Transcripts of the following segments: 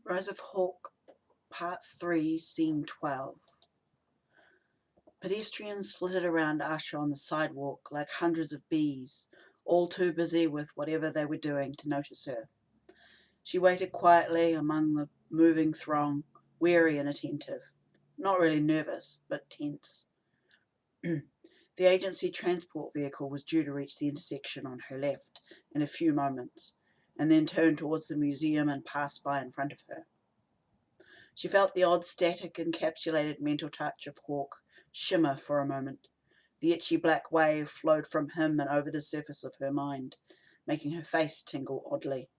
Rise of Hawk, Part 3, Scene 12. Pedestrians flitted around Asha on the sidewalk like hundreds of bees, all too busy with whatever they were doing to notice her. She waited quietly among the moving throng, weary and attentive. Not really nervous, but tense. The agency transport vehicle was due to reach the intersection on her left in a few moments, and then turn towards the museum and pass by in front of her. She felt the odd static encapsulated mental touch of Hawk shimmer for a moment. The itchy black wave flowed from him and over the surface of her mind, making her face tingle oddly.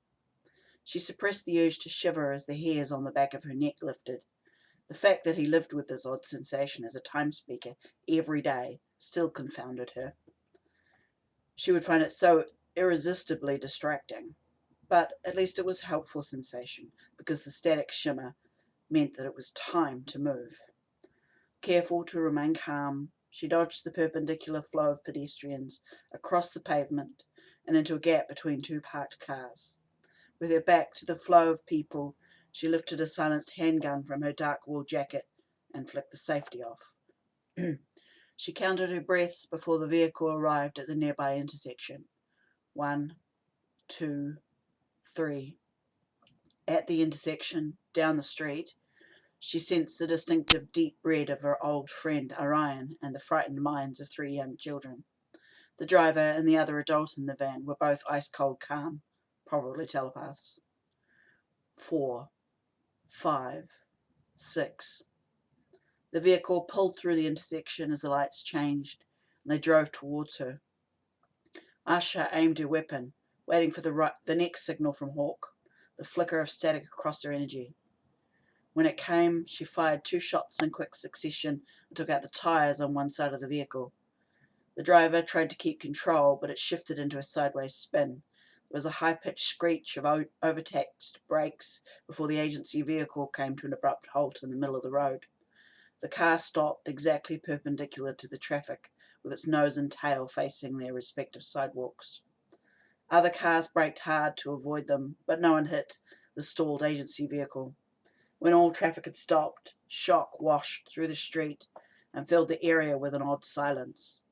She suppressed the urge to shiver as the hairs on the back of her neck lifted. The fact that he lived with this odd sensation as a time speaker every day still confounded her. She would find it so irresistibly distracting. But at least it was a helpful sensation, because the static shimmer meant that it was time to move. Careful to remain calm, she dodged the perpendicular flow of pedestrians across the pavement and into a gap between two parked cars. With her back to the flow of people, she lifted a silenced handgun from her dark wool jacket and flicked the safety off. She counted her breaths before the vehicle arrived at the nearby intersection. 1, 2, 3. At the intersection, down the street, she sensed the distinctive deep red of her old friend Orion and the frightened minds of 3 young children. The driver and the other adult in the van were both ice-cold calm, probably telepaths. 4, 5, 6. The vehicle pulled through the intersection as the lights changed, and they drove towards her. Asha aimed her weapon, waiting for the next signal from Hawk, the flicker of static across her energy. When it came, she fired 2 shots in quick succession and took out the tyres on one side of the vehicle. The driver tried to keep control, but it shifted into a sideways spin. There was a high-pitched screech of overtaxed brakes before the agency vehicle came to an abrupt halt in the middle of the road. The car stopped exactly perpendicular to the traffic, with its nose and tail facing their respective sidewalks. Other cars braked hard to avoid them, but no one hit the stalled agency vehicle. When all traffic had stopped, shock washed through the street and filled the area with an odd silence.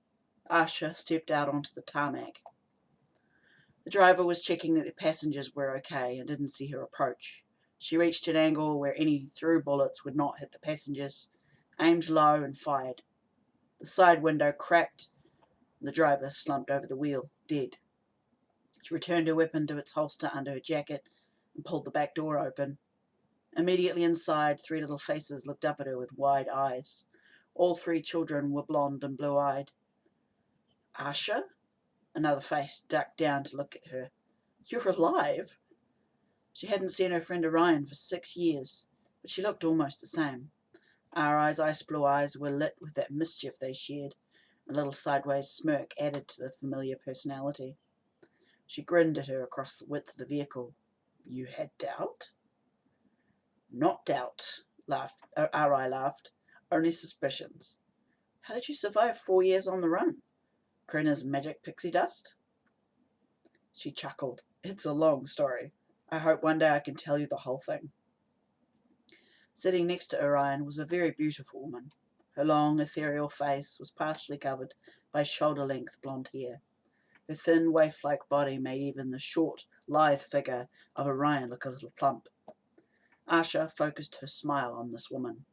Asha stepped out onto the tarmac. The driver was checking that the passengers were okay and didn't see her approach. She reached an angle where any through bullets would not hit the passengers, aimed low and fired. The side window cracked and the driver slumped over the wheel, dead. She returned her weapon to its holster under her jacket and pulled the back door open. Immediately inside, 3 little faces looked up at her with wide eyes. All 3 children were blonde and blue-eyed. Asha? Another face ducked down to look at her. You're alive? She hadn't seen her friend Orion for 6 years, but she looked almost the same. Arai's ice-blue eyes were lit with that mischief they shared. A little sideways smirk added to the familiar personality. She grinned at her across the width of the vehicle. You had doubt? Not doubt, Arai laughed. Only suspicions. How did you survive 4 years on the run? Krina's magic pixie dust? She chuckled. It's a long story. I hope one day I can tell you the whole thing. Sitting next to Orion was a very beautiful woman. Her long, ethereal face was partially covered by shoulder-length blonde hair. Her thin, waif-like body made even the short, lithe figure of Orion look a little plump. Asha focused her smile on this woman.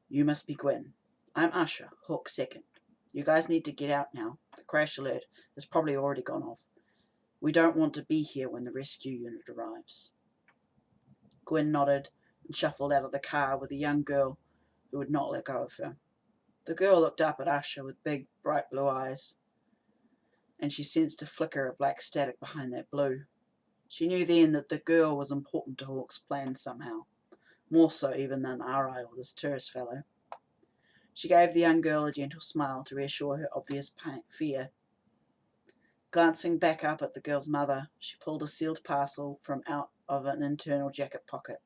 You must be Gwen. I'm Asha, Hawk second. You guys need to get out now. The crash alert has probably already gone off. We don't want to be here when the rescue unit arrives. Gwen nodded and shuffled out of the car with a young girl who would not let go of her. The girl looked up at Asha with big, bright blue eyes, and she sensed a flicker of black static behind that blue. She knew then that the girl was important to Hawk's plans somehow, more so even than Arai or this tourist fellow. She gave the young girl a gentle smile to reassure her obvious fear. Glancing back up at the girl's mother, she pulled a sealed parcel from out of an internal jacket pocket.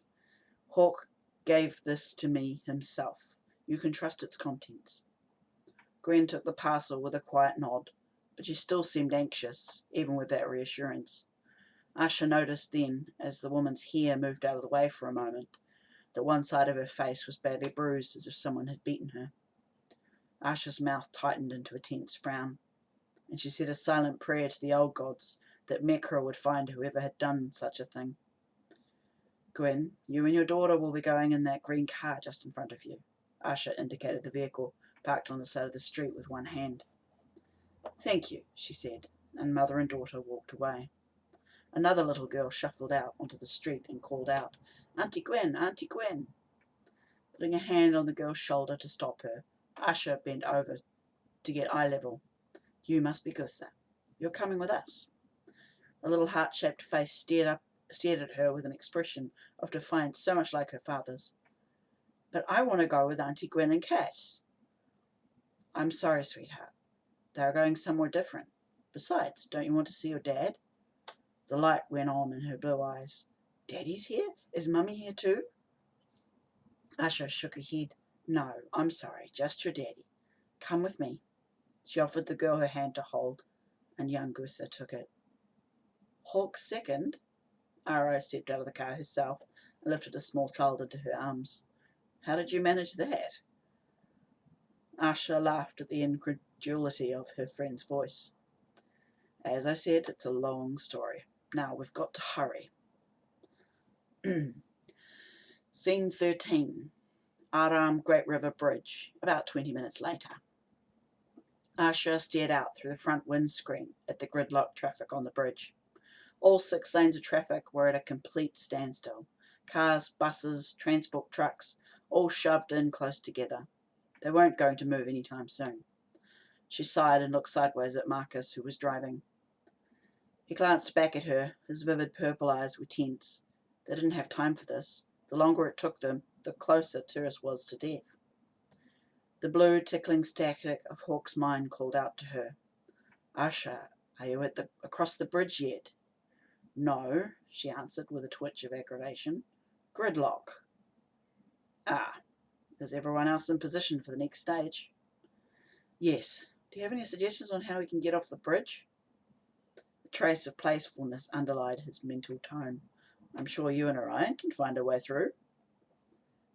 Hawk gave this to me himself. You can trust its contents. Gwen took the parcel with a quiet nod, but she still seemed anxious, even with that reassurance. Asha noticed then, as the woman's hair moved out of the way for a moment, that one side of her face was badly bruised, as if someone had beaten her. Asha's mouth tightened into a tense frown, and she said a silent prayer to the old gods that Mekra would find whoever had done such a thing. Gwyn, you and your daughter will be going in that green car just in front of you. Asha indicated the vehicle, parked on the side of the street with one hand. Thank you, she said, and mother and daughter walked away. Another little girl shuffled out onto the street and called out, Auntie Gwen, Auntie Gwen. Putting a hand on the girl's shoulder to stop her, Asha bent over to get eye level. You must be Gussa. You're coming with us. A little heart-shaped face stared at her with an expression of defiance so much like her father's. But I want to go with Auntie Gwen and Cass. I'm sorry, sweetheart. They're going somewhere different. Besides, don't you want to see your dad? The light went on in her blue eyes. Daddy's here? Is Mummy here too? Asha shook her head. No, I'm sorry, just your daddy. Come with me. She offered the girl her hand to hold, and young Gussa took it. Hawk second? Ara stepped out of the car herself and lifted a small child into her arms. How did you manage that? Asha laughed at the incredulity of her friend's voice. As I said, it's a long story. Now we've got to hurry. Scene 13. Aram Great River Bridge, about 20 minutes later. Asha stared out through the front windscreen at the gridlocked traffic on the bridge. All 6 lanes of traffic were at a complete standstill. Cars, buses, transport trucks, all shoved in close together. They weren't going to move any time soon. She sighed and looked sideways at Marcus, who was driving. He glanced back at her. His vivid purple eyes were tense. They didn't have time for this. The longer it took them, the closer Tyrus was to death. The blue, tickling static of Hawk's mind called out to her. Asha, are you across the bridge yet? No, she answered with a twitch of aggravation. Gridlock. Ah, is everyone else in position for the next stage? Yes. Do you have any suggestions on how we can get off the bridge? A trace of playfulness underlined his mental tone. I'm sure you and Orion can find a way through.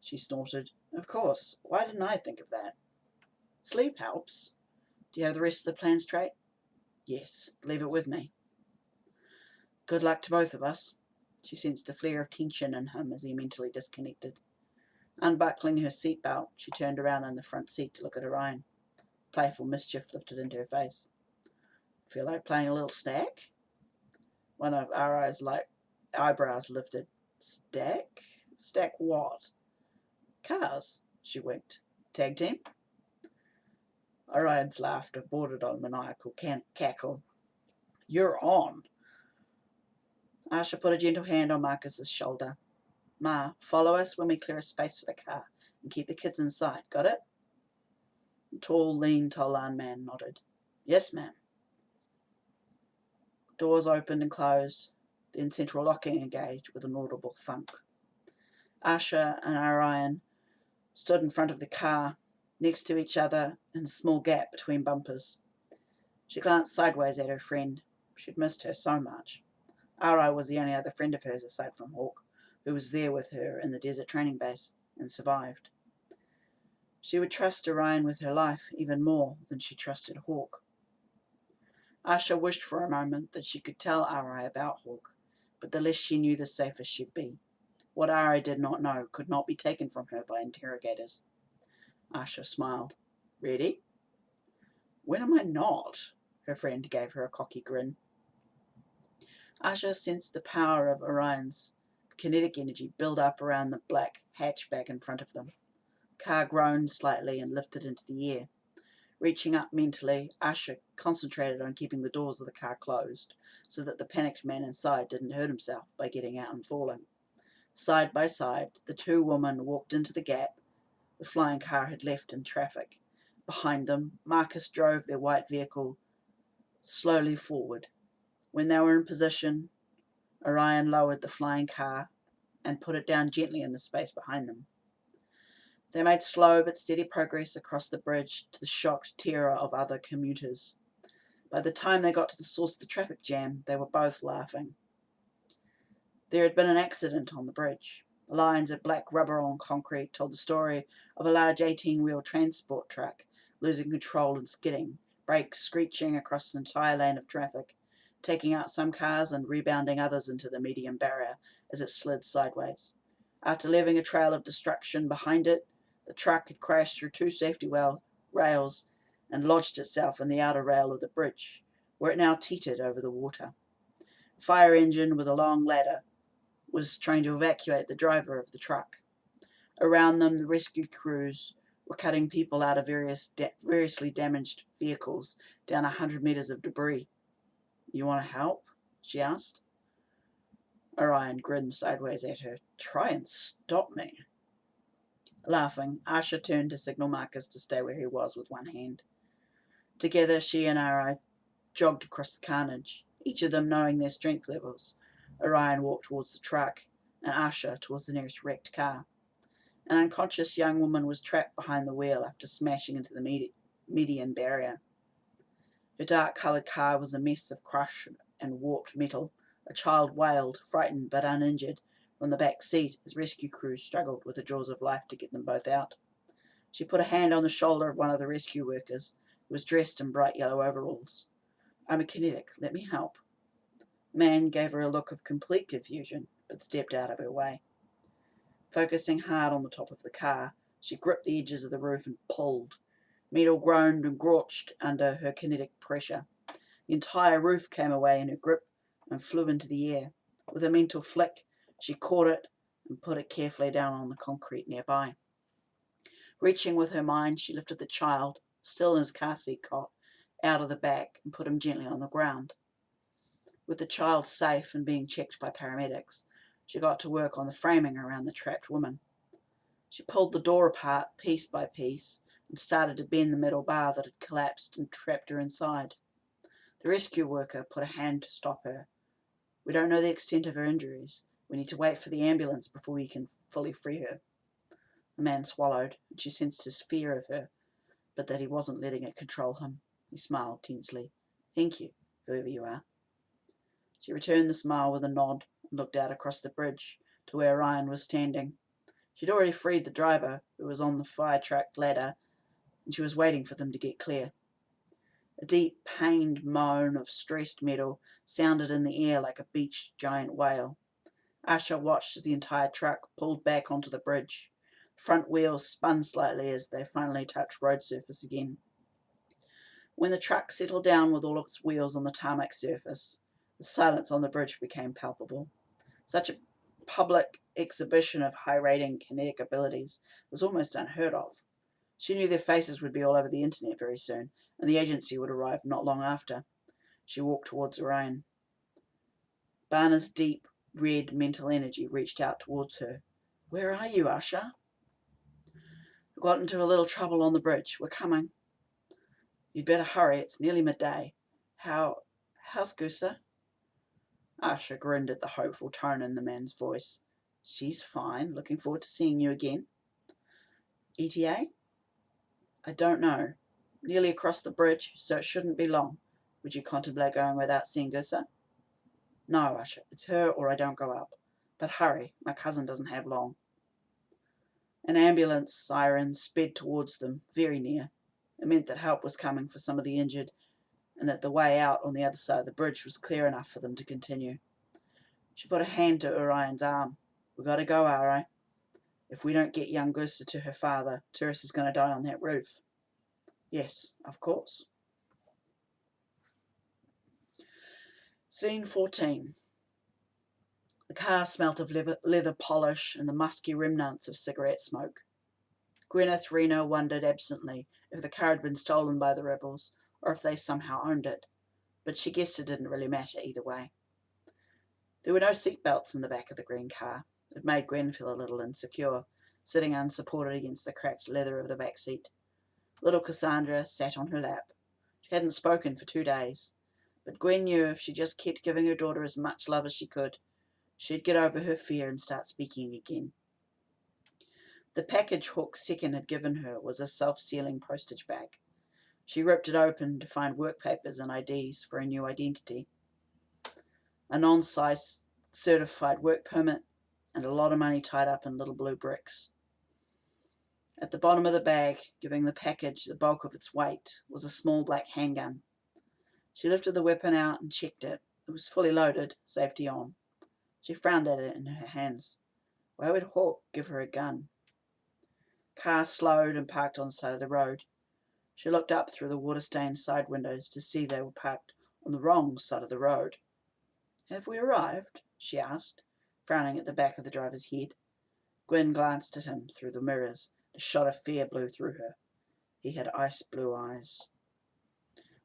She snorted. Of course. Why didn't I think of that? Sleep helps. Do you have the rest of the plan straight? Yes. Leave it with me. Good luck to both of us. She sensed a flare of tension in him as he mentally disconnected. Unbuckling her seatbelt, she turned around in the front seat to look at Orion. Playful mischief lifted into her face. Feel like playing a little stack? One of Ari's eyebrows lifted. Stack? Stack what? Cars, she winked. Tag team? Orion's laughter bordered on maniacal cackle. You're on. Asha put a gentle hand on Marcus's shoulder. Ma, follow us when we clear a space for the car and keep the kids inside. Got it? The tall, lean Tolan man nodded. Yes, ma'am. Doors opened and closed, then central locking engaged with an audible thunk. Asha and Orion stood in front of the car, next to each other in a small gap between bumpers. She glanced sideways at her friend. She'd missed her so much. Ari was the only other friend of hers aside from Hawk, who was there with her in the desert training base and survived. She would trust Orion with her life even more than she trusted Hawk. Asha wished for a moment that she could tell Ari about Hawk, but the less she knew, the safer she'd be. What Ari did not know could not be taken from her by interrogators. Asha smiled. Ready? When am I not? Her friend gave her a cocky grin. Asha sensed the power of Orion's kinetic energy build up around the black hatchback in front of them. The car groaned slightly and lifted into the air. Reaching up mentally, Asha concentrated on keeping the doors of the car closed so that the panicked man inside didn't hurt himself by getting out and falling. Side by side, the 2 women walked into the gap the flying car had left in traffic. Behind them, Marcus drove their white vehicle slowly forward. When they were in position, Orion lowered the flying car and put it down gently in the space behind them. They made slow but steady progress across the bridge to the shocked terror of other commuters. By the time they got to the source of the traffic jam, they were both laughing. There had been an accident on the bridge. The lines of black rubber on concrete told the story of a large 18-wheel transport truck losing control and skidding, brakes screeching across an entire lane of traffic, taking out some cars and rebounding others into the median barrier as it slid sideways. After leaving a trail of destruction behind it, the truck had crashed through two safety rails and lodged itself in the outer rail of the bridge, where it now teetered over the water. A fire engine with a long ladder was trying to evacuate the driver of the truck. Around them, the rescue crews were cutting people out of variously damaged vehicles down 100 metres of debris. "You want to help?" she asked. Orion grinned sideways at her. "Try and stop me." Laughing, Asha turned to signal Marcus to stay where he was with one hand. Together, she and Ari jogged across the carnage, each of them knowing their strength levels. Orion walked towards the truck, and Asha towards the nearest wrecked car. An unconscious young woman was trapped behind the wheel after smashing into the median barrier. Her dark-coloured car was a mess of crushed and warped metal. A child wailed, frightened but uninjured, from the back seat as rescue crews struggled with the jaws of life to get them both out. She put a hand on the shoulder of one of the rescue workers, who was dressed in bright yellow overalls. "I'm a kinetic. Let me help." The man gave her a look of complete confusion, but stepped out of her way. Focusing hard on the top of the car, she gripped the edges of the roof and pulled. Metal groaned and scorched under her kinetic pressure. The entire roof came away in her grip and flew into the air. With a mental flick, she caught it and put it carefully down on the concrete nearby. Reaching with her mind, she lifted the child, still in his car seat cot, out of the back and put him gently on the ground. With the child safe and being checked by paramedics, she got to work on the framing around the trapped woman. She pulled the door apart piece by piece and started to bend the metal bar that had collapsed and trapped her inside. The rescue worker put a hand to stop her. "We don't know the extent of her injuries. We need to wait for the ambulance before we can fully free her." The man swallowed, and she sensed his fear of her, but that he wasn't letting it control him. He smiled tensely. "Thank you, whoever you are." She returned the smile with a nod and looked out across the bridge to where Ryan was standing. She'd already freed the driver, who was on the fire truck ladder, and she was waiting for them to get clear. A deep, pained moan of stressed metal sounded in the air like a beached giant whale. Asha watched as the entire truck pulled back onto the bridge. Front wheels spun slightly as they finally touched road surface again. When the truck settled down with all of its wheels on the tarmac surface, the silence on the bridge became palpable. Such a public exhibition of high-rating kinetic abilities was almost unheard of. She knew their faces would be all over the internet very soon, and the agency would arrive not long after. She walked towards Orion. Barna's deep, red mental energy reached out towards her. "Where are you, Asha?" "We got into a little trouble on the bridge. We're coming." "You'd better hurry. It's nearly midday. How's Gusa?" Asha grinned at the hopeful tone in the man's voice. "She's fine. Looking forward to seeing you again." "ETA?" "I don't know. Nearly across the bridge, so it shouldn't be long. Would you contemplate going without seeing Gusa?" "No, Asha. It's her or I don't go up. But hurry. My cousin doesn't have long." An ambulance siren sped towards them, very near. It meant that help was coming for some of the injured, and that the way out on the other side of the bridge was clear enough for them to continue. She put a hand to Orion's arm. "We gotta go, Ari. If we don't get young Gusa to her father, Teresa's going to die on that roof." "Yes, of course." Scene 14. The car smelt of leather polish and the musky remnants of cigarette smoke. Gwyneth Reno wondered absently if the car had been stolen by the rebels, or if they somehow owned it, but she guessed it didn't really matter either way. There were no seatbelts in the back of the green car. It made Gwen feel a little insecure, sitting unsupported against the cracked leather of the back seat. Little Cassandra sat on her lap. She hadn't spoken for 2 days, but Gwen knew if she just kept giving her daughter as much love as she could, she'd get over her fear and start speaking again. The package Hook Second had given her was a self-sealing postage bag. She ripped it open to find work papers and IDs for a new identity. A non-size certified work permit, and a lot of money tied up in little blue bricks. At the bottom of the bag, giving the package the bulk of its weight, was a small black handgun. She lifted the weapon out and checked it. It was fully loaded, safety on. She frowned at it in her hands. Why would Hawk give her a gun? Car slowed and parked on the side of the road. She looked up through the water-stained side windows to see they were parked on the wrong side of the road. "Have we arrived?" she asked, frowning at the back of the driver's head. Gwyn glanced at him through the mirrors. A shot of fear blew through her. He had ice-blue eyes.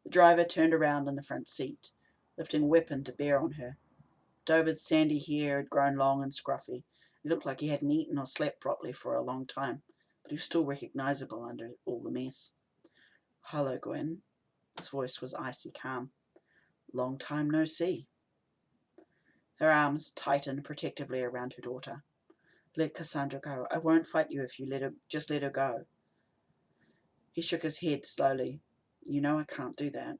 The driver turned around in the front seat, lifting a weapon to bear on her. David's sandy hair had grown long and scruffy. He looked like he hadn't eaten or slept properly for a long time, but he was still recognisable under all the mess. "Hello, Gwyn." His voice was icy calm. "Long time no see." Her arms tightened protectively around her daughter. "Let Cassandra go. I won't fight you if you just let her go." He shook his head slowly. "You know I can't do that."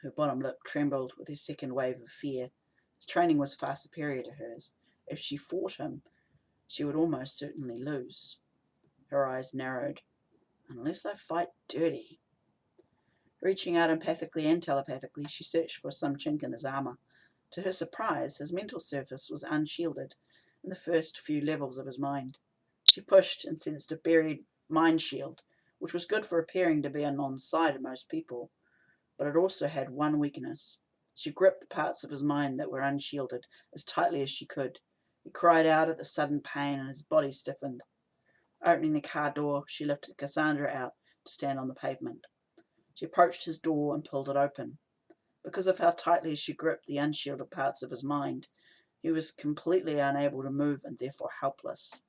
Her bottom lip trembled with her second wave of fear. His training was far superior to hers. If she fought him, she would almost certainly lose. Her eyes narrowed. "Unless I fight dirty." Reaching out empathically and telepathically, she searched for some chink in his armour. To her surprise, his mental surface was unshielded in the first few levels of his mind. She pushed and sensed a buried mind shield, which was good for appearing to be a non-side of most people, but it also had one weakness. She gripped the parts of his mind that were unshielded as tightly as she could. He cried out at the sudden pain and his body stiffened. Opening the car door, she lifted Cassandra out to stand on the pavement. She approached his door and pulled it open. Because of how tightly she gripped the unshielded parts of his mind, he was completely unable to move and therefore helpless.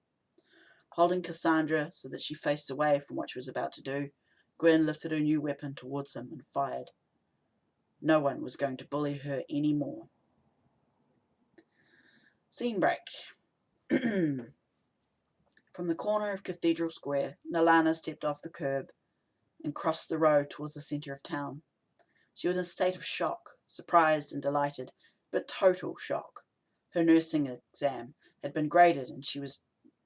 Holding Cassandra so that she faced away from what she was about to do, Gwen lifted her new weapon towards him and fired. No one was going to bully her any more. Scene break. From the corner of Cathedral Square, Nalana stepped off the curb and crossed the road towards the centre of town. She was in a state of shock, surprised and delighted, but total shock. Her nursing exam had been graded and she was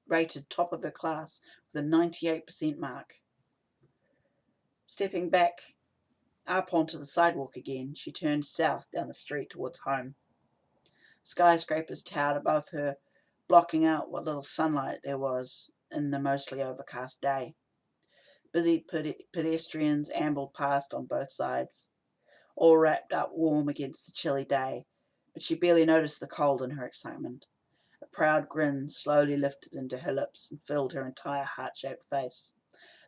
rated top of her class with a 98% mark. Stepping back up onto the sidewalk again, she turned south down the street towards home. Skyscrapers towered above her, blocking out what little sunlight there was in the mostly overcast day. Busy pedestrians ambled past on both sides, all wrapped up warm against the chilly day, but she barely noticed the cold in her excitement. A proud grin slowly lifted into her lips and filled her entire heart-shaped face.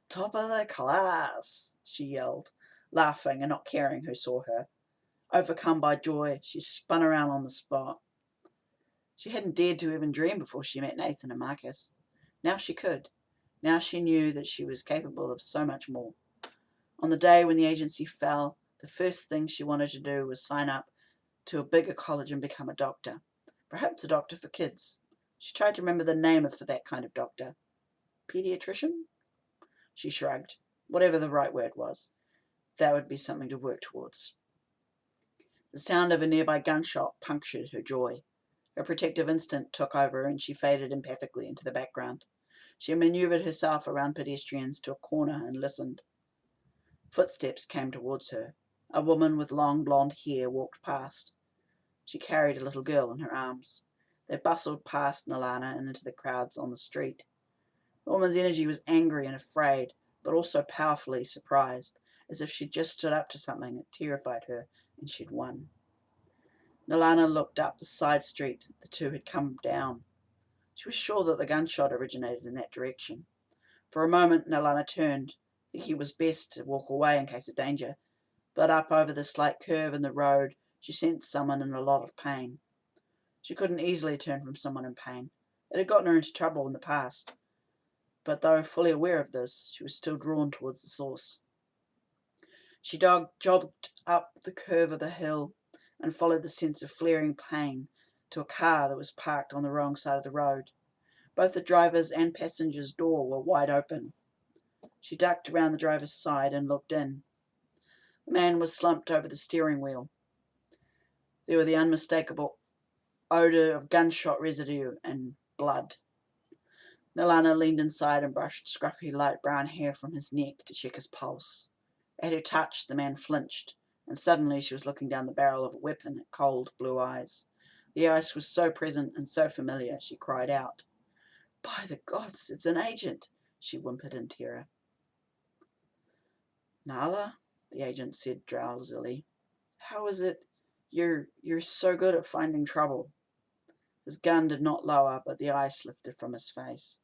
"Top of the class!" she yelled, laughing and not caring who saw her. Overcome by joy, she spun around on the spot. She hadn't dared to even dream before she met Nathan and Marcus. Now she could. Now she knew that she was capable of so much more. On the day when the agency fell, the first thing she wanted to do was sign up to a bigger college and become a doctor. Perhaps a doctor for kids. She tried to remember the name for that kind of doctor. Pediatrician? She shrugged. Whatever the right word was, that would be something to work towards. The sound of a nearby gunshot punctured her joy. Her protective instinct took over and she faded empathically into the background. She manoeuvred herself around pedestrians to a corner and listened. Footsteps came towards her. A woman with long blonde hair walked past. She carried a little girl in her arms. They bustled past Nalana and into the crowds on the street. The woman's energy was angry and afraid, but also powerfully surprised, as if she'd just stood up to something that terrified her and she'd won. Nalana looked up the side street the two had come down. She was sure that the gunshot originated in that direction. For a moment Nalana turned, thinking it was best to walk away in case of danger, but up over the slight curve in the road she sensed someone in a lot of pain. She couldn't easily turn from someone in pain. It had gotten her into trouble in the past. But though fully aware of this, she was still drawn towards the source. She jogged up the curve of the hill and followed the sense of flaring pain to a car that was parked on the wrong side of the road. Both the driver's and passenger's door were wide open. She ducked around the driver's side and looked in. The man was slumped over the steering wheel. There were the unmistakable odour of gunshot residue and blood. Nalana leaned inside and brushed scruffy light brown hair from his neck to check his pulse. At her touch, the man flinched, and suddenly she was looking down the barrel of a weapon at cold blue eyes. The ice was so present and so familiar, she cried out. "By the gods, it's an agent," she whimpered in terror. "Nala," the agent said drowsily, "how is it you're so good at finding trouble?" His gun did not lower, but the ice lifted from his face.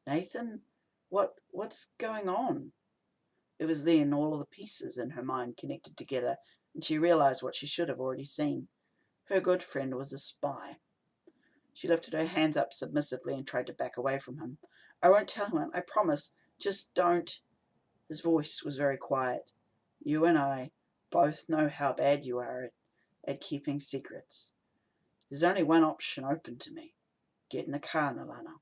"Nathan, what's going on?" It was then all of the pieces in her mind connected together, and she realized what she should have already seen. Her good friend was a spy. She lifted her hands up submissively and tried to back away from him. "I won't tell him, I promise. Just don't." His voice was very quiet. "You and I both know how bad you are at keeping secrets. There's only one option open to me. Get in the car, Nalana."